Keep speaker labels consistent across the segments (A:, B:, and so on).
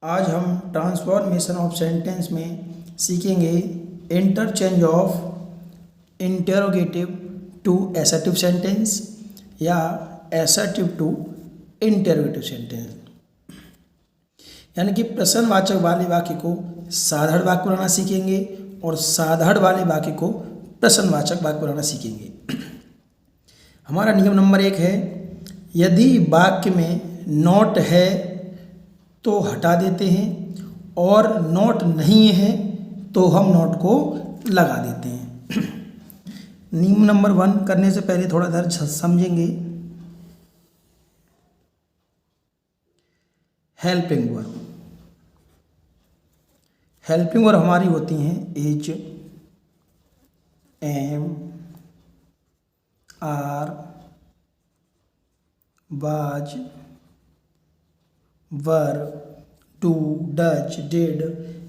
A: आज हम transformation of sentence में सीखेंगे interchange of interrogative to assertive sentence या एसर्टिव टू इंटेरोगेटिव सेंटेंस, यानी कि प्रश्नवाचक वाले वाक्य को साधारण वाक्य बनाना सीखेंगे और साधारण वाले वाक्य को प्रश्नवाचक वाक्य बनाना सीखेंगे। हमारा नियम नंबर 1 है, यदि वाक्य में नॉट है तो हटा देते हैं और नोट नहीं है तो हम नोट को लगा देते हैं। नियम नंबर 1 करने से पहले थोड़ा दर्ज समझेंगे। हेल्पिंग वर्ब, हेल्पिंग वर्ब हमारी होती हैं is, am, are, was, were, to, does, did,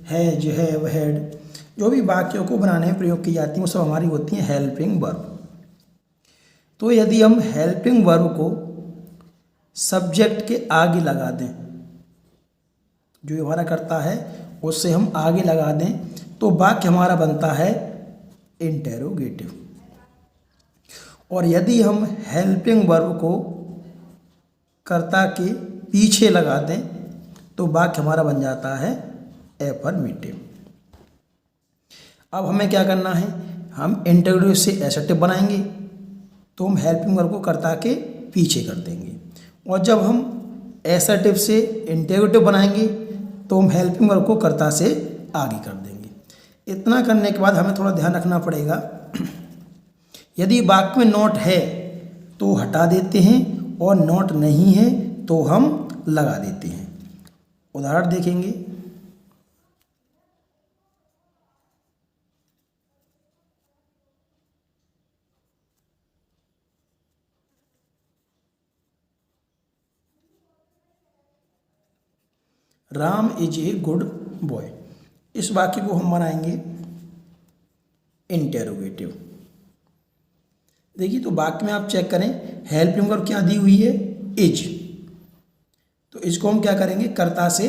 A: has, have, had, जो भी वाक्यों को बनाने में प्रयोग की जाती हैं वो सब हमारी होती हैं हेल्पिंग वर्ब। तो यदि हम हेल्पिंग वर्ब को सब्जेक्ट के आगे लगा दें, जो हमारा करता है उससे हम आगे लगा दें, तो वाक्य हमारा बनता है इंटेरोगेटिव। और यदि हम हेल्पिंग वर्ब को कर्ता के पीछे लगा दें तो वाक्य हमारा बन जाता है एफर्मेटिव। अब हमें क्या करना है, हम इंटेरोगेटिव से एसर्टिव बनाएंगे तो हम हेल्पिंग वर्ब को कर्ता के पीछे कर देंगे, और जब हम एसर्टिव से इंटेरोगेटिव बनाएंगे तो हम हेल्पिंग वर्ब को कर्ता से आगे कर देंगे। इतना करने के बाद हमें थोड़ा ध्यान रखना पड़ेगा, यदि वाक्य में नॉट है तो हटा देते हैं और नॉट नहीं है तो हम लगा देते हैं। उदाहरण देखेंगे। Ram is a good boy, इस वाक्य को हम बनाएंगे इंटेरोगेटिव। देखिए, तो वाक्य में आप चेक करें, हेल्पिंग वर्ब क्या दी हुई है, इज, तो इसको हम क्या करेंगे, कर्ता से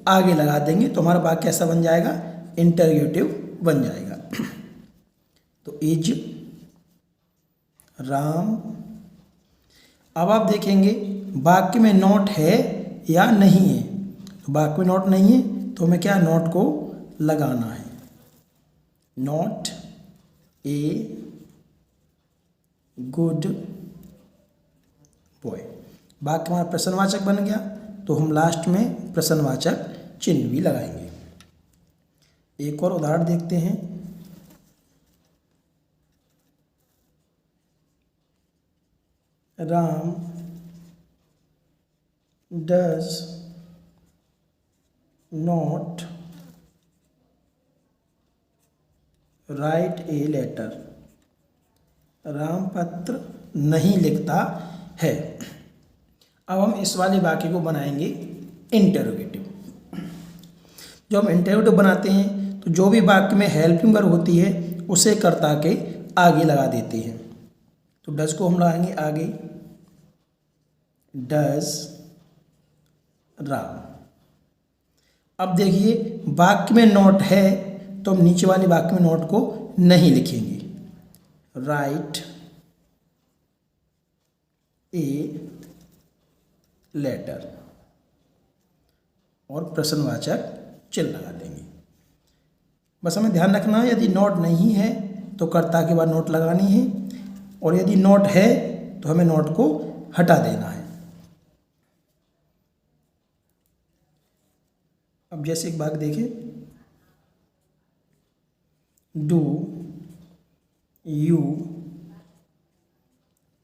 A: आगे लगा देंगे तो हमारा वाक्य कैसा बन जाएगा, इंटेरोगेटिव बन जाएगा। तो इज राम। अब आप देखेंगे वाक्य में नॉट है या नहीं है, तो वाक्य में नॉट नहीं है तो हमें क्या नॉट को लगाना है, नॉट ए गुड बॉय। वाक्य हमारा प्रश्नवाचक बन गया तो हम लास्ट में प्रश्नवाचक चिन्ह भी लगाएंगे। एक और उदाहरण देखते हैं। Ram does not write a letter, Ram पत्र नहीं लिखता है। अब हम इस वाले वाक्य को बनाएंगे इंटेरोगेटिव। जब हम इंटेरोगेटिव बनाते हैं तो जो भी वाक्य में हेल्पिंग वर्ब होती है उसे कर्ता के आगे लगा देते हैं। तो डज को हम लगाएंगे आगे, डज राम। अब देखिए, वाक्य में नॉट है तो हम नीचे वाले वाक्य में नॉट को नहीं लिखेंगे, राइट ए लेटर और प्रश्नवाचक चिन्ह लगा देंगे। बस हमें ध्यान रखना है, यदि नोट नहीं है तो कर्ता के बाद नोट लगानी है, और यदि नोट है तो हमें नोट को हटा देना है। अब जैसे एक बात देखें, do you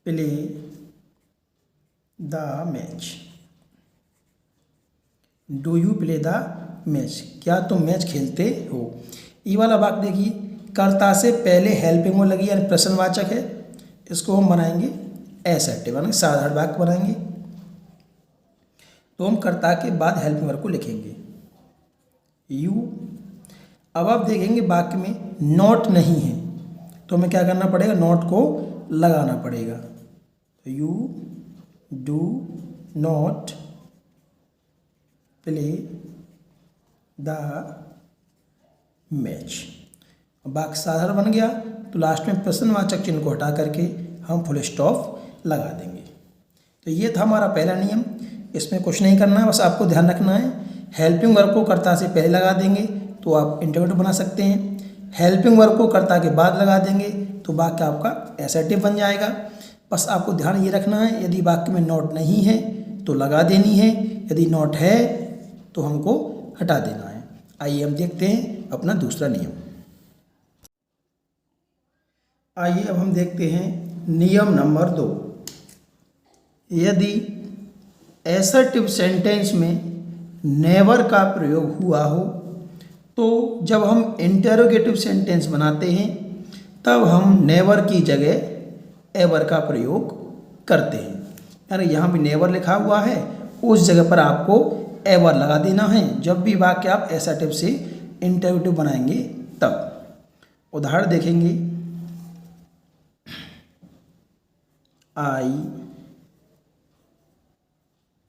A: play the match, do you play the match, क्या तुम मैच खेलते हो। ये वाला वाक्य देखिए, कर्ता से पहले हेल्पिंग वर्ब लगी यानी प्रश्नवाचक है, इसको हम बनाएंगे एसर्टिव यानी साधारण वाक्य बनाएंगे। तो हम कर्ता के बाद हेल्पिंग वर्ब को लिखेंगे यू। अब आप देखेंगे वाक्य में नॉट नहीं है तो हमें क्या करना पड़ेगा, नॉट को लगाना पड़ेगा। तो you do not play the match. वाक्य साधारण बन गया तो लास्ट में प्रश्नवाचक चिन्ह को हटा करके हम फुल स्टॉप लगा देंगे। तो ये था हमारा पहला नियम। इसमें कुछ नहीं करना है, बस आपको ध्यान रखना है हेल्पिंग वर्ब को कर्ता से पहले लगा देंगे तो आप इंटरोगेटिव बना सकते हैं। हेल्पिंग वर्ब को कर्ता के बाद लगा देंगे तो वाक्य आपका एसर्टिव बन जाएगा। बस आपको ध्यान ये रखना है यदि वाक्य में नॉट नहीं है तो लगा देनी है, यदि नॉट है तो हमको हटा देना है। आइए हम देखते हैं अपना दूसरा नियम। आइए अब हम देखते हैं नियम नंबर 2। यदि एसर्टिव सेंटेंस में नेवर का प्रयोग हुआ हो तो जब हम इंटरोगेटिव सेंटेंस बनाते हैं तब हम नेवर की जगह एवर का प्रयोग करते हैं। यानी यहाँ भी नेवर लिखा हुआ है, उस जगह पर आपको एवर लगा देना है जब भी वाक्य आप एसर्टिव से इंटरोगेटिव बनाएंगे तब। उदाहरण देखेंगे, आई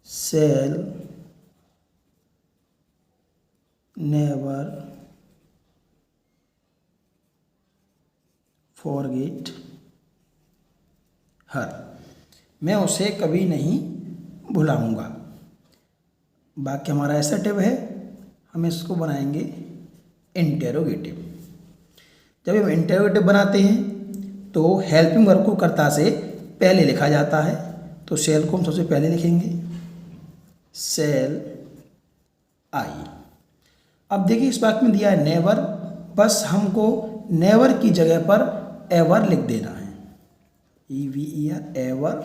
A: shall never forget her। मैं उसे कभी नहीं भुलाऊंगा। वाक्य हमारा एसर्टिव है, हम इसको बनाएंगे इंटेरोगेटिव। जब हम इंटेरोगेटिव बनाते हैं तो हेल्पिंग वर्ब को कर्ता से पहले लिखा जाता है, तो सेल को हम सबसे पहले लिखेंगे, सेल आई। अब देखिए इस वाक्य में दिया है नेवर, बस हमको नेवर की जगह पर एवर लिख देना है, EVER एवर।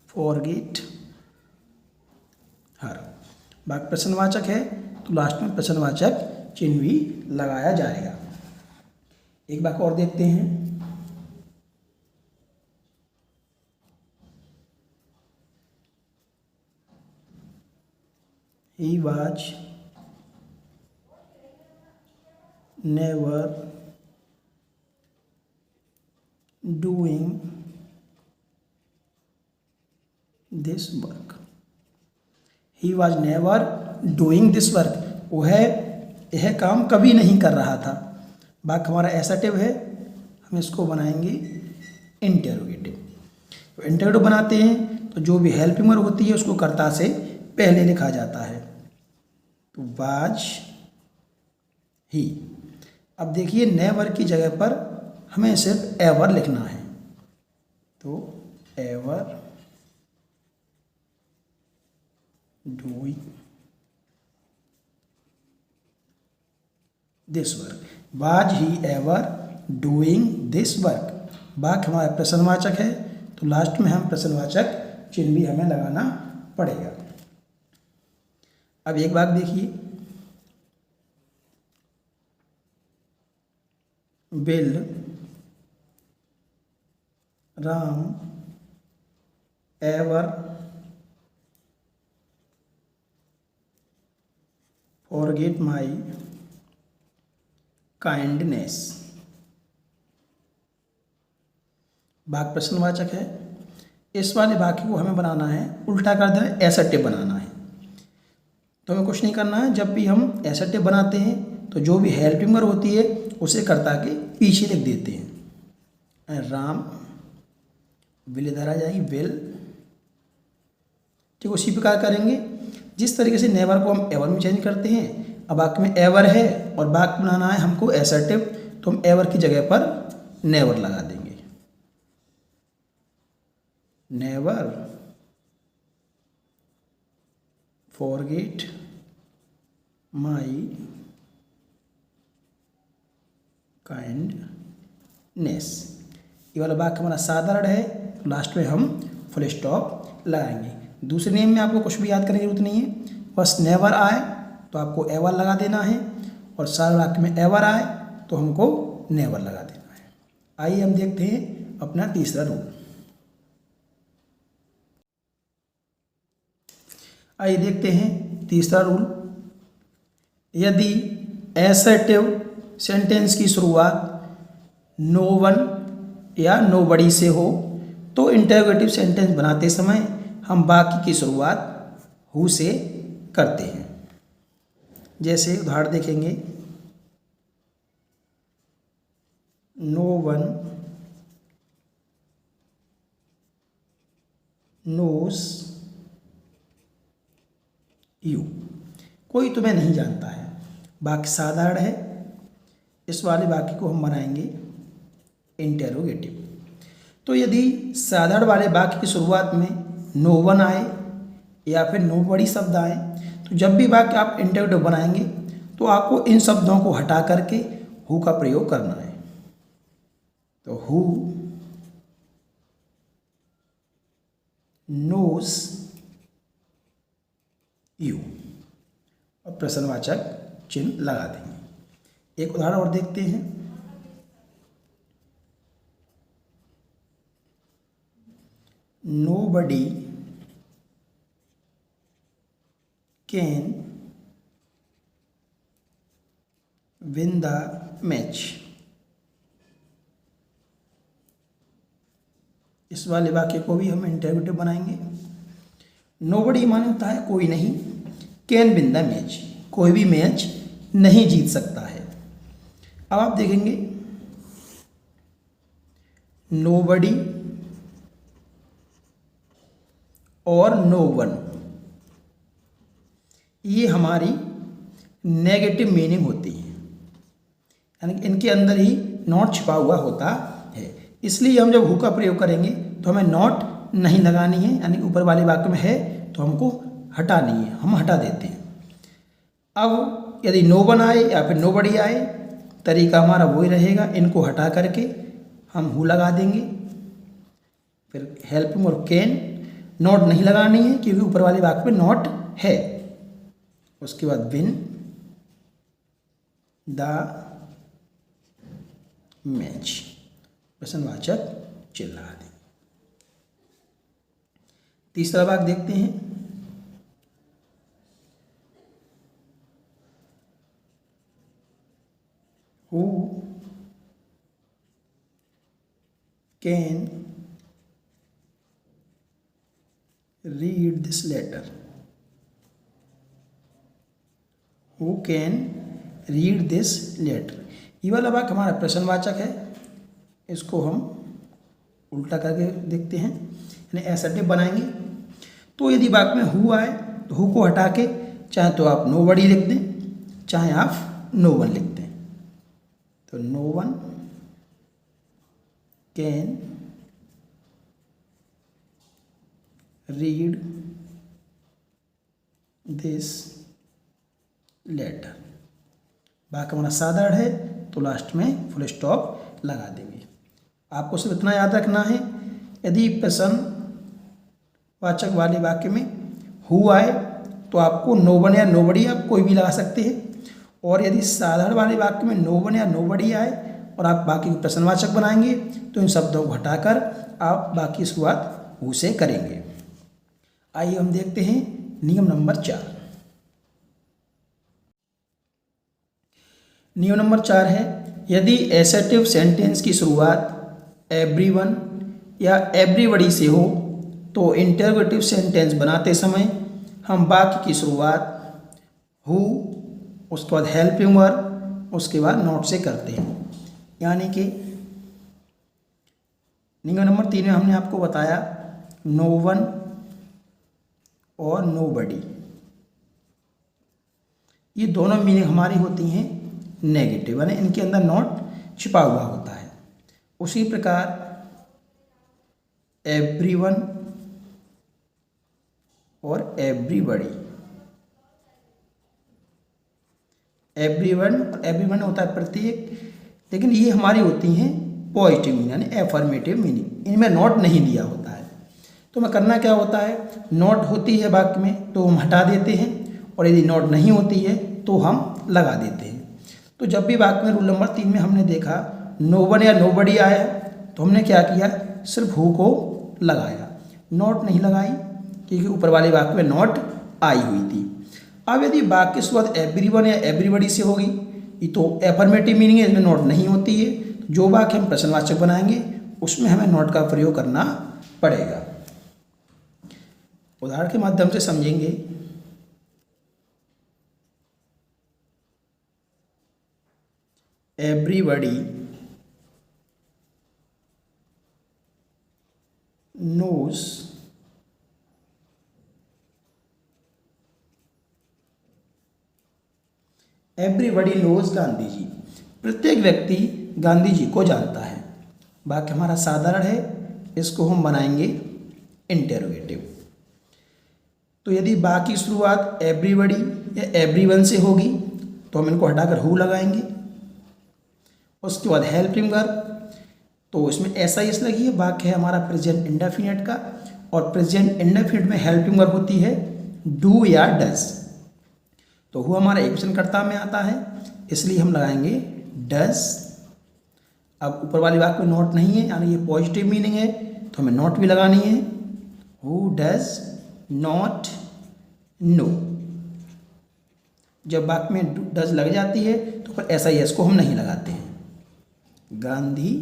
A: फॉरगेट हर। वाक्य प्रश्नवाचक है तो लास्ट में प्रश्नवाचक चिन्ह भी लगाया जाएगा। एक वाक्य और देखते हैं, he was never doing this work। he was never doing this work, वह यह काम कभी नहीं कर रहा था। वाक्य हमारा एसर्टिव है, हम इसको बनाएंगे इंटेरोगेटिव। तो इंटेरोगेटिव बनाते हैं तो जो भी हेल्पिंग वर्ब होती है उसको कर्ता से पहले लिखा जाता है, तो वाज ही। अब देखिए नेवर की जगह पर हमें सिर्फ एवर लिखना है, तो ever doing this work. Was he ever doing this work. वाक्य हमारा प्रश्नवाचक है तो लास्ट में हम प्रश्नवाचक चिन्ह भी हमें लगाना पड़ेगा। अब एक बात देखिए, will Ram ever forget my kindness. वाक्य प्रश्नवाचक है, इस वाले वाक्य को हमें बनाना है उल्टा कर देना, एसर्टिव बनाना है। तो हमें कुछ नहीं करना है, जब भी हम एसर्टिव बनाते हैं तो जो भी हेल्पिंग वर्ब होती है उसे कर्ता के पीछे लिख देते हैं। राम, विल इधर आ जाएगी, विल। ठीक, उसी प्रकार करेंगे जिस तरीके से नेवर को हम एवर में चेंज करते हैं। अब वाक्य में एवर है और वाक्य बनाना है हमको एसर्टिव, तो हम एवर की जगह पर नेवर लगा देंगे। नेवर फॉरगेट माई काइंडनेस। ये वाला वाक्य हमारा साधारण है, तो लास्ट में हम फुल स्टॉप लगाएंगे। दूसरे नियम में आपको कुछ भी याद करने की जरूरत नहीं है, बस नेवर आए तो आपको एवर लगा देना है और सारे वाक्य में एवर आए तो हमको नेवर लगा देना है। आइए हम देखते हैं अपना तीसरा रूल। आइए देखते हैं तीसरा रूल। यदि एसर्टिव सेंटेंस की शुरुआत नो वन या नोबडी से हो तो इंटरोगेटिव सेंटेंस बनाते समय हम बाकी की शुरुआत हु से करते हैं। जैसे उदाहरण देखेंगे, नो वन नोस यू, कोई तुम्हें नहीं जानता है। वाक्य साधारण है, इस वाले वाक्य को हम बनाएंगे इंटेरोगेटिव। तो यदि साधारण वाले वाक्य की शुरुआत में नो वन आए या फिर नो बड़ी शब्द आए, तो जब भी वाक्य आप इंटेरोगेटिव बनाएंगे तो आपको इन शब्दों को हटा करके हु का प्रयोग करना है। तो हु नोस यू और प्रश्नवाचक चिन्ह लगा देंगे। एक उदाहरण और देखते हैं, nobody can win the match. इस वाले वाक्य को भी हम इंटेरोगेटिव बनाएंगे। नोबडी माने होता है कोई नहीं, कैन विन द मैच, कोई भी मैच नहीं जीत सकता है। अब आप देखेंगे, नोबडी और नो वन, ये हमारी नेगेटिव मीनिंग होती है, यानी कि इनके अंदर ही नॉट छिपा हुआ होता है। इसलिए हम जब हु का प्रयोग करेंगे तो हमें नॉट नहीं लगानी है, यानी कि ऊपर वाले वाक्य में है तो हमको हटानी है, हम हटा देते हैं। अब यदि नो वन आए या फिर नो बड़ी आए, तरीका हमारा वही रहेगा, इनको हटा करके हम हु लगा देंगे। फिर हेल्पिंग और कैन, नॉट नहीं लगानी है क्योंकि ऊपर वाले वाक्य में नॉट है। उसके बाद विन द मैच, प्रश्नवाचक चिन्ह लगा देंगे। तीसरा वाक्य देखते हैं, who can read this letter. Who can read this letter, ये वाला वाक्य हमारा प्रश्नवाचक है। इसको हम उल्टा करके देखते हैं, यानी एसर्टिव बनाएंगे। तो यदि वाक्य में हु आए तो हु को हटा के चाहे तो आप नो बड़ी लिख दें, चाहे आप नो वन लिख दें। तो no one can read this letter. वाक्य हमारा साधारण है तो लास्ट में फुल स्टॉप लगा देंगे। आपको सिर्फ इतना याद रखना है, यदि प्रश्नवाचक वाले वाक्य में हु आए तो आपको नो वन या नो बड़ी आप कोई भी लगा सकते हैं, और यदि साधारण वाले वाक्य में नो वन या नो बड़ी आए और आप बाकी को प्रश्नवाचक बनाएंगे तो इन शब्दों को हटाकर आप बाकी शुरुआत हु से करेंगे। आइए हम देखते हैं नियम नंबर 4। नियम नंबर 4 है, यदि एसर्टिव सेंटेंस की शुरुआत एवरीवन या एवरीबॉडी से हो तो इंटरोगेटिव सेंटेंस बनाते समय हम वाक्य की शुरुआत हु, उसके बाद हेल्पिंग वर्ब, उसके बाद नॉट से करते हैं। यानी कि नियम नंबर 3 में हमने आपको बताया नो वन और नो बडी, ये दोनों मीनिंग हमारी होती हैं नेगेटिव, यानी इनके अंदर नॉट छिपा हुआ होता है। उसी प्रकार एवरीवन और एवरीबॉडी, एवरीवन और एवरीवन होता है प्रत्येक, लेकिन ये हमारी होती हैं पॉजिटिव मीनिंग, यानी एफर्मेटिव मीनिंग, इनमें नॉट नहीं दिया होता है। तो मैं करना क्या होता है, नॉट होती है वाक्य में तो हम हटा देते हैं, और यदि नॉट नहीं होती है तो हम लगा देते हैं। तो जब भी वाक्य में रूल नंबर 3 में हमने देखा नो वन या नो बडी आया तो हमने क्या किया, सिर्फ हु को लगाया, नॉट नहीं लगाई क्योंकि ऊपर वाले वाक्य में नॉट आई हुई थी। अब यदि वाक्य की शुरुआत एवरीवन या एवरीबॉडी से होगी, ये तो एफर्मेटिव मीनिंग है, इसमें नॉट नहीं होती है। जो वाक्य हम प्रश्नवाचक बनाएंगे उसमें हमें नॉट का प्रयोग करना पड़ेगा। उदाहरण के माध्यम से समझेंगे। Everybody knows everybody knows Gandhi ji. प्रत्येक व्यक्ति गांधी जी को जानता है। वाक्य हमारा साधारण है, इसको हम बनाएंगे इंटेरोगेटिव। तो यदि वाक्य की शुरुआत एवरीबडी या एवरीवन से होगी तो हम इनको हटाकर हु लगाएंगे। उसके बाद हेल्पिंग वर्ब, तो इसमें ऐसा ही लगी है। वाक्य है हमारा प्रेजेंट इंडेफिनिट का, और प्रेजेंट इंडेफिनिट में हेल्पिंग वर्ब होती है डू या डज। तो हु हमारा एक वचनकर्ता में आता है, इसलिए हम लगाएंगे डज। अब ऊपर वाली वाक्य में नॉट नहीं है, यानी ये पॉजिटिव मीनिंग है, तो हमें नॉट भी लगानी है। Who does not know. जब वाक्य में डज लग जाती है तो फिर ऐसा ही इसको हम नहीं लगाते हैं। गांधी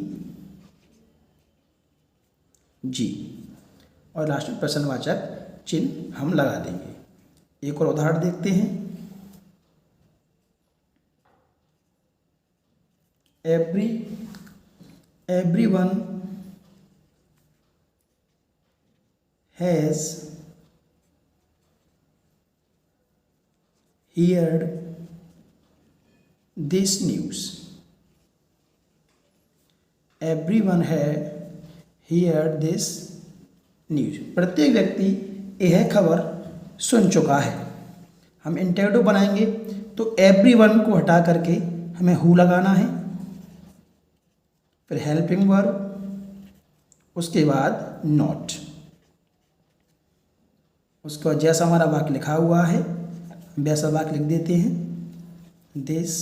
A: जी, और लास्ट में प्रश्नवाचक चिन्ह हम लगा देंगे। एक और उदाहरण देखते हैं। everyone has heard this news. Everyone has heard this news. प्रत्येक व्यक्ति यह खबर सुन चुका है। हम इंटेरोगेटिव बनाएंगे तो एवरीवन को हटा करके हमें हु लगाना है, फिर हेल्पिंग वर्ब, उसके बाद नॉट। उसके बाद जैसा हमारा वाक्य लिखा हुआ है वैसा वाक्य लिख देते हैं, दिस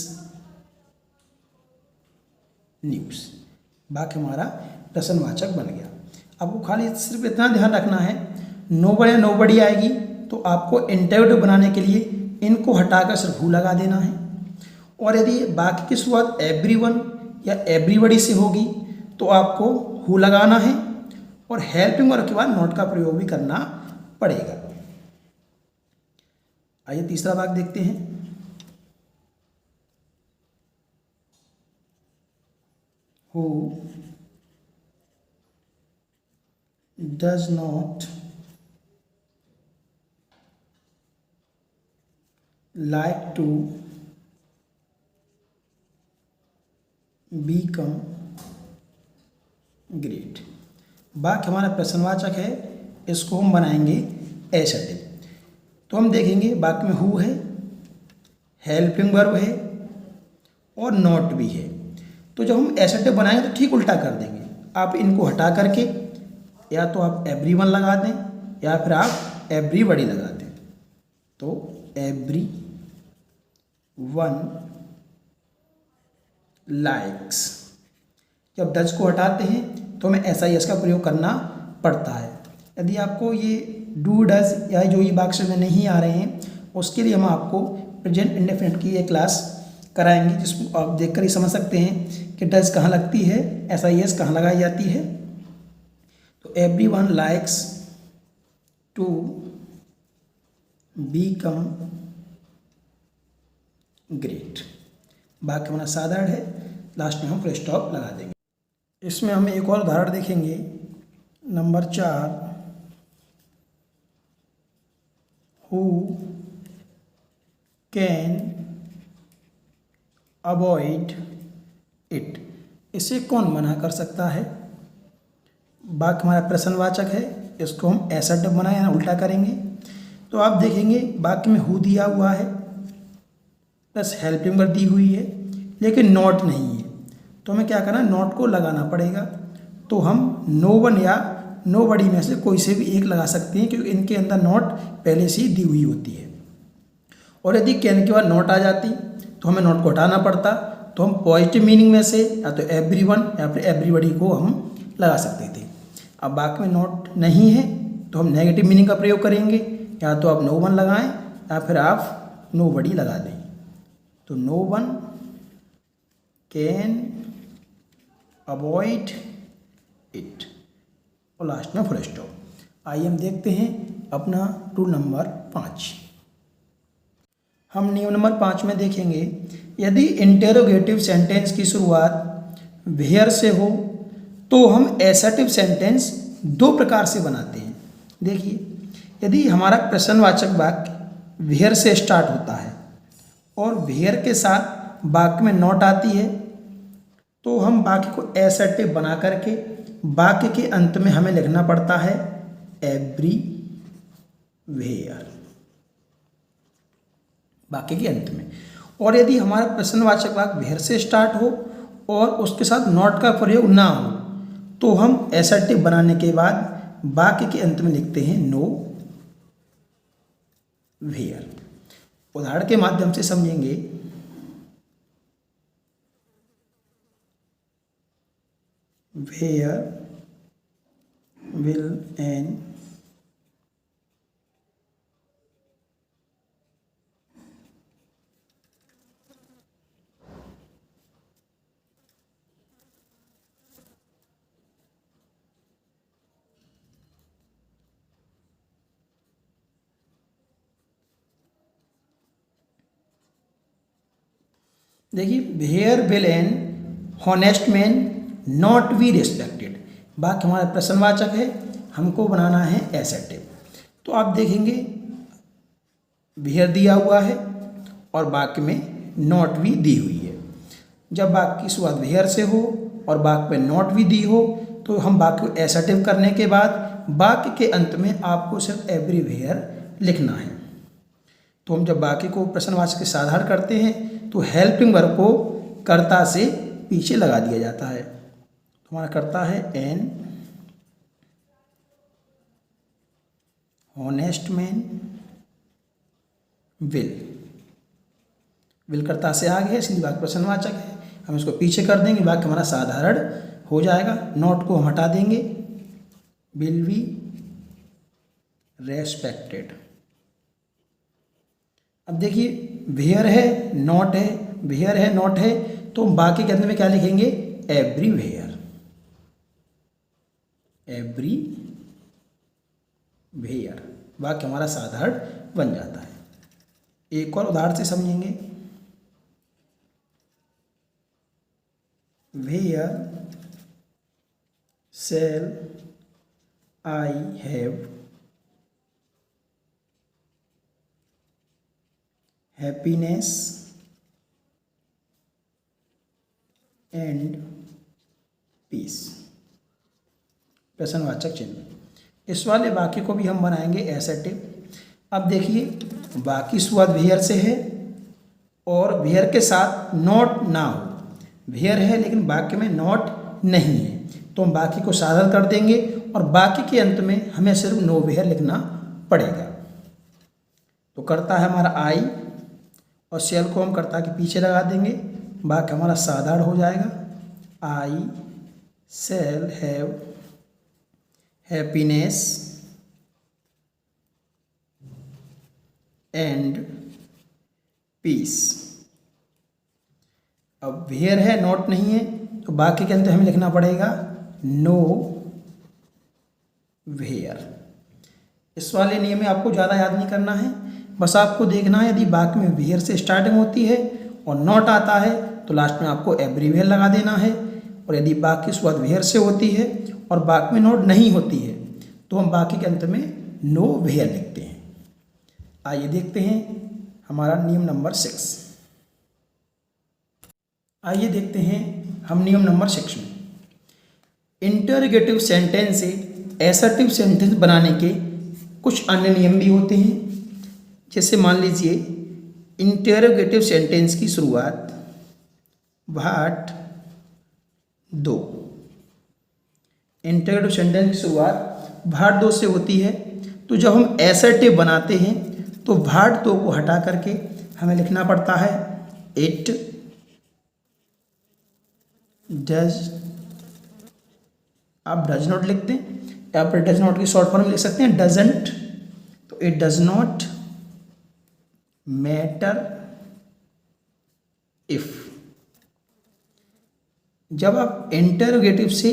A: न्यूज़। वाक्य हमारा प्रश्नवाचक बन गया। आपको खाली सिर्फ इतना ध्यान रखना है, नोबडी नोबडी आएगी तो आपको इंटेरोगेटिव बनाने के लिए इनको हटाकर सिर्फ हु लगा देना है। और यदि वाक्य की शुरुआत एवरीवन या एवरीबडी से होगी तो आपको हु लगाना है, और हेल्पिंग वर्ब के बाद नॉट का प्रयोग भी करना पड़ेगा। आइए तीसरा वाक्य देखते हैं। Who does not like to become great. वाक्य हमारा प्रश्नवाचक है, इसको हम बनाएंगे एसर्टिव। तो हम देखेंगे वाक्य में हु है, हेल्पिंग वर्ब है और नॉट भी है। तो जब हम एसर्टिव बनाएंगे तो ठीक उल्टा कर देंगे। आप इनको हटा करके या तो आप एवरीवन लगा दें या फिर आप एवरीबडी लगा दें। तो एवरीवन लाइक्स। जब डज को हटाते हैं तो हमें एसआईएस का प्रयोग करना पड़ता है। यदि आपको ये डू डज या जो ये वाक्य में नहीं आ रहे हैं, उसके लिए हम आपको प्रेजेंट इंडेफिनिट की एक क्लास कराएंगे, जिसको आप देखकर ही समझ सकते हैं कि डज कहाँ लगती है, एसआईएस कहाँ लगाई जाती है। तो everyone likes to become great. वाक्य हमारा साधारण है, लास्ट में हम फुल स्टॉप लगा देंगे। इसमें हम एक और उदाहरण देखेंगे, number 4। Who can avoid it. इसे कौन मना कर सकता है। वाक्य हमारा प्रश्नवाचक है, इसको हम एसर्टिव बनाए या उल्टा करेंगे। तो आप देखेंगे वाक्य में हु दिया हुआ है प्लस हेल्पिंग वर्ब दी हुई है, लेकिन नॉट नहीं है। तो हमें क्या करना है, नॉट को लगाना पड़ेगा। तो हम नो वन या नो बडी में से कोई से भी एक लगा सकते हैं, क्योंकि इनके अंदर नॉट पहले से ही दी हुई होती है। और यदि कैन के बाद नॉट आ जाती तो हमें नॉट को हटाना पड़ता। तो हम पॉजिटिव मीनिंग में से या तो एवरीवन या फिर एवरीबडी को हम लगा सकते थे। अब वाक्य में नॉट नहीं है तो हम नेगेटिव मीनिंग का प्रयोग करेंगे, या तो आप नो वन लगाएं या फिर आप नो बडी लगा दें। तो no one can avoid it, और लास्ट में फुल स्टॉप। आइए हम देखते हैं अपना रूल नंबर 5। हम नियम नंबर 5 में देखेंगे, यदि इंटेरोगेटिव सेंटेंस की शुरुआत वेयर से हो तो हम एसर्टिव सेंटेंस 2 प्रकार से बनाते हैं। देखिए, यदि हमारा प्रश्नवाचक वाक्य वेयर से स्टार्ट होता है और वेयर के साथ वाक्य में नॉट आती है, तो हम वाक्य को एसर्टिव बना करके वाक्य के अंत में हमें लिखना पड़ता है एवरी वेयर, वाक्य के अंत में। और यदि हमारा प्रश्नवाचक वाक्य वेयर से स्टार्ट हो और उसके साथ नॉट का प्रयोग ना हो, तो हम एसर्टिव बनाने के बाद वाक्य के अंत में लिखते हैं नो वेयर। उदाहरण के माध्यम से समझेंगे। वेयर विल एन देखिए, where will an honest man not be respected, वाक्य हमारा प्रश्नवाचक है, हमको बनाना है एसर्टिव। तो आप देखेंगे वेयर दिया हुआ है और वाक्य में नॉट भी दी हुई है। जब वाक्य की शुरुआत वेयर से हो और वाक्य में नॉट भी दी हो, तो हम वाक्य को एसर्टिव करने के बाद वाक्य के अंत में आपको सिर्फ एवरी वेयर लिखना है। तो हम जब वाक्य को प्रश्नवाचक के साधारण करते हैं तो हेल्पिंग वर्ब को कर्ता से पीछे लगा दिया जाता है। तो हमारा कर्ता है एन हॉनेस्ट मैन विल कर्ता से आगे है, इसलिए वाक्य प्रश्नवाचक है, हम इसको पीछे कर देंगे, वाक्य हमारा साधारण हो जाएगा। नॉट को हम हटा देंगे, विल बी रेस्पेक्टेड। अब देखिए, वेयर है नॉट है, वेयर है नॉट है, तो बाकी के अंदर में क्या लिखेंगे एवरी वेयर, एवरी वेयर, वाक्य हमारा साधारण बन जाता है। एक और उदाहरण से समझेंगे। Where shall I have happiness and peace, प्रश्नवाचक चिन्ह। इस वाले वाक्य को भी हम बनाएंगे एसर्टिव। अब देखिए, वाक्य शुरुआत वेयर से है और वेयर के साथ नॉट ना हो, वेयर है लेकिन वाक्य में नॉट नहीं है, तो हम वाक्य को साधारण कर देंगे और वाक्य के अंत में हमें सिर्फ नो वेयर लिखना पड़ेगा। तो करता है हमारा आई और सेल को हम कर्ता के पीछे लगा देंगे, वाक्य हमारा साधारण हो जाएगा। I shall have happiness and peace. अब वेयर है नॉट नहीं है, तो वाक्य के अंदर हमें लिखना पड़ेगा नो वेयर। इस वाले नियम में आपको ज़्यादा याद नहीं करना है, बस आपको देखना है यदि वाक्य में वेयर से स्टार्टिंग होती है और नॉट आता है तो लास्ट में आपको एवरी वेयर लगा देना है, और यदि वाक्य की शुरुआत वेयर से होती है और वाक्य में नॉट नहीं होती है तो हम वाक्य के अंत में नो वेयर लिखते हैं। आइए देखते हैं हमारा नियम नंबर 6। आइए देखते हैं हम नियम नंबर 6 में इंटरोगेटिव सेंटेंस से एसर्टिव सेंटेंस बनाने के कुछ अन्य नियम भी होते हैं। जैसे मान लीजिए, इंटरोगेटिव सेंटेंस की शुरुआत व्हाट दो, इंटरोगेटिव सेंटेंस की शुरुआत व्हाट दो से होती है, तो जब हम एसर्टिव बनाते हैं तो व्हाट दो को हटा करके हमें लिखना पड़ता है इट डज। आप डज नॉट लिखते हैं या फिर डज नॉट की शॉर्ट फॉर्म लिख सकते हैं डजंट, तो it does not matter if. जब आप इंटरोगेटिव से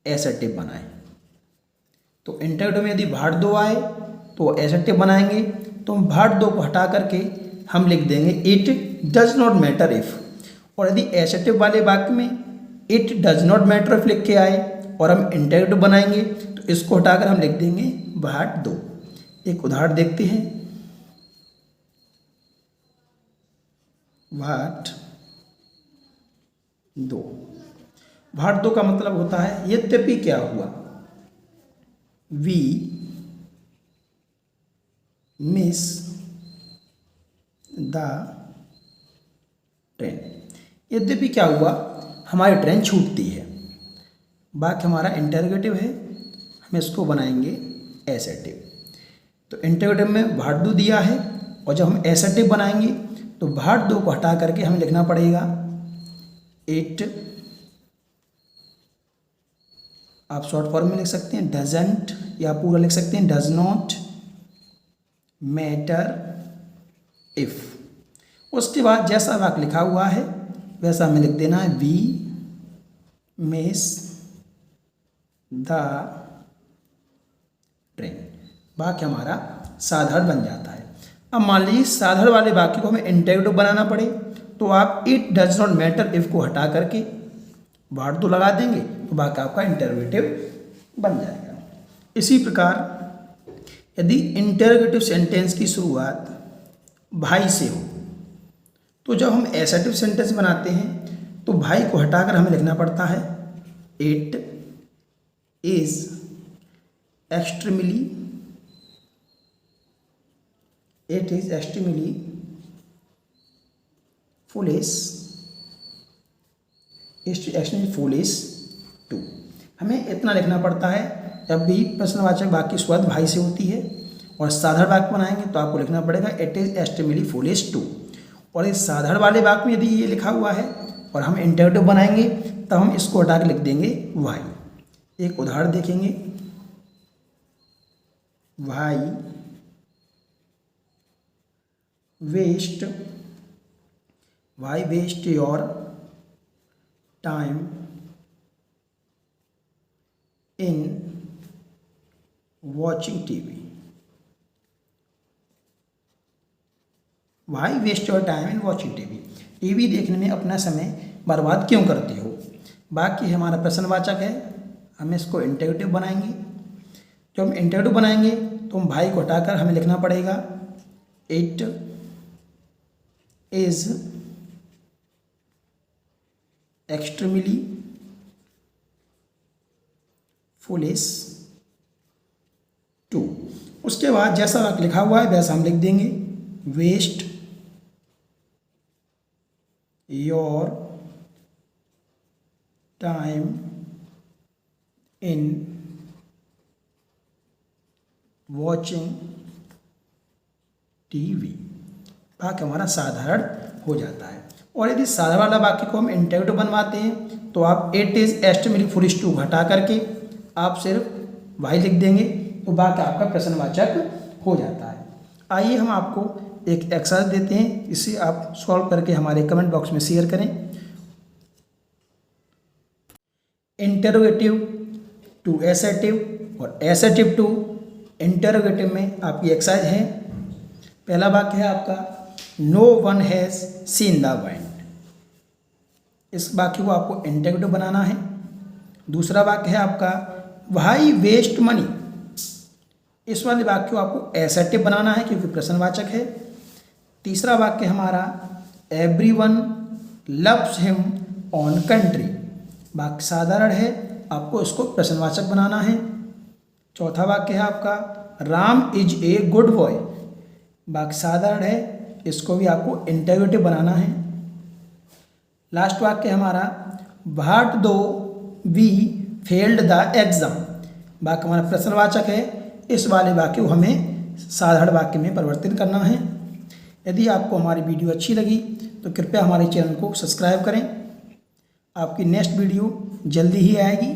A: एसर्टिव बनाएं तो इंटरोगेटिव में यदि व्हाट दो आए तो एसेटिव बनाएंगे, तो हम भाट 2 को हटा करके हम लिख देंगे it does not matter if. और यदि एसेटिव वाले वाक्य में it does not matter if लिख के आए और हम इंटरोगेटिव बनाएंगे तो इसको हटाकर हम लिख देंगे भाट 2। एक उदाहरण देखते हैं। भाट 2, भाट 2 का मतलब होता है यद्यपि क्या हुआ, वी मिस द ट्रेन। यद्यपि क्या हुआ, हमारी ट्रेन छूटती है। वाक्य हमारा इंटरोगेटिव है, हम इसको बनाएंगे एसेटिव। तो इंटरोगेटिव में भाट 2 दिया है और जब हम एसेटिव बनाएंगे तो भाट 2 को हटा करके हमें लिखना पड़ेगा इट, आप शॉर्ट फॉर्म में लिख सकते हैं डजंट, या पूरा लिख सकते हैं डज नॉट मैटर इफ। उसके बाद जैसा वाक्य लिखा हुआ है वैसा हमें लिख देना है वी मिस द ट्रेन। वाक्य हमारा साधारण बन जाता है। अब मान लीजिए साधारण वाले वाक्य को हमें इंटरोगेटिव बनाना पड़े तो आप it does not matter if को हटा करके भाट 2 लगा देंगे तो वाक्य आपका इंटरोगेटिव बन जाएगा। इसी प्रकार यदि इंटरोगेटिव सेंटेंस की शुरुआत भाई से हो तो जब हम एसेटिव सेंटेंस बनाते हैं तो भाई को हटाकर हमें लिखना पड़ता है it is extremely foolish to. हमें इतना लिखना पड़ता है जब भी प्रश्नवाचक वाक्य की शुरुआत भाई से होती है और साधारण वाक्य बनाएंगे तो आपको लिखना पड़ेगा it is extremely foolish to. और इस साधारण वाले वाक्य में यदि ये लिखा हुआ है और हम इंटरोगेटिव बनाएंगे तब हम इसको हटा के लिख देंगे वाई। एक उदाहरण देखेंगे, why waste your time in watching TV. Why waste your time in watching TV. TV देखने में अपना समय बर्बाद क्यों करते हो। बाकी हमारा प्रश्नवाचक है, हम इसको इंटरोगेटिव बनाएंगे। जब हम इंटरोगेटिव बनाएंगे तो हम भाई को हटाकर हमें लिखना पड़ेगा it is extremely foolish to. उसके बाद जैसा वाक्य लिखा हुआ है वैसा हम लिख देंगे waste your time in watching TV. वाक्य हमारा साधारण हो जाता है। और यदि साधारण वाला वाक्य को हम इंटरोगेटिव बनवाते हैं तो आप it is extremely foolish to हटा करके आप सिर्फ वाई लिख देंगे तो वाक्य आपका प्रश्नवाचक हो जाता है। आइए हम आपको एक एक्सरसाइज देते हैं, इसे आप सॉल्व करके हमारे कमेंट बॉक्स में शेयर करें। इंटरोगेटिव टू एसेटिव और एसेटिव टू इंटरोगेटिव में आपकी एक्सरसाइज है। पहला वाक्य है आपका no one has seen the wind. इस वाक्य को आपको इंटरोगेटिव बनाना है। दूसरा वाक्य है आपका वाई वेस्ट मनी। इस वाले वाक्य को आपको एसेटिव बनाना है क्योंकि प्रश्नवाचक है। तीसरा वाक्य हमारा everyone loves him on country. वाक्य साधारण है, आपको इसको प्रश्नवाचक बनाना है। चौथा वाक्य है आपका Ram is a good boy. वाक्य साधारण है, इसको भी आपको इंटरोगेटिव बनाना है। लास्ट वाक्य हमारा भाट 2 वी फेल्ड द एग्जाम। वाक्य हमारा प्रश्नवाचक है, इस वाले वाक्य को हमें साधारण वाक्य में परिवर्तित करना है। यदि आपको हमारी वीडियो अच्छी लगी तो कृपया हमारे चैनल को सब्सक्राइब करें। आपकी नेक्स्ट वीडियो जल्दी ही आएगी।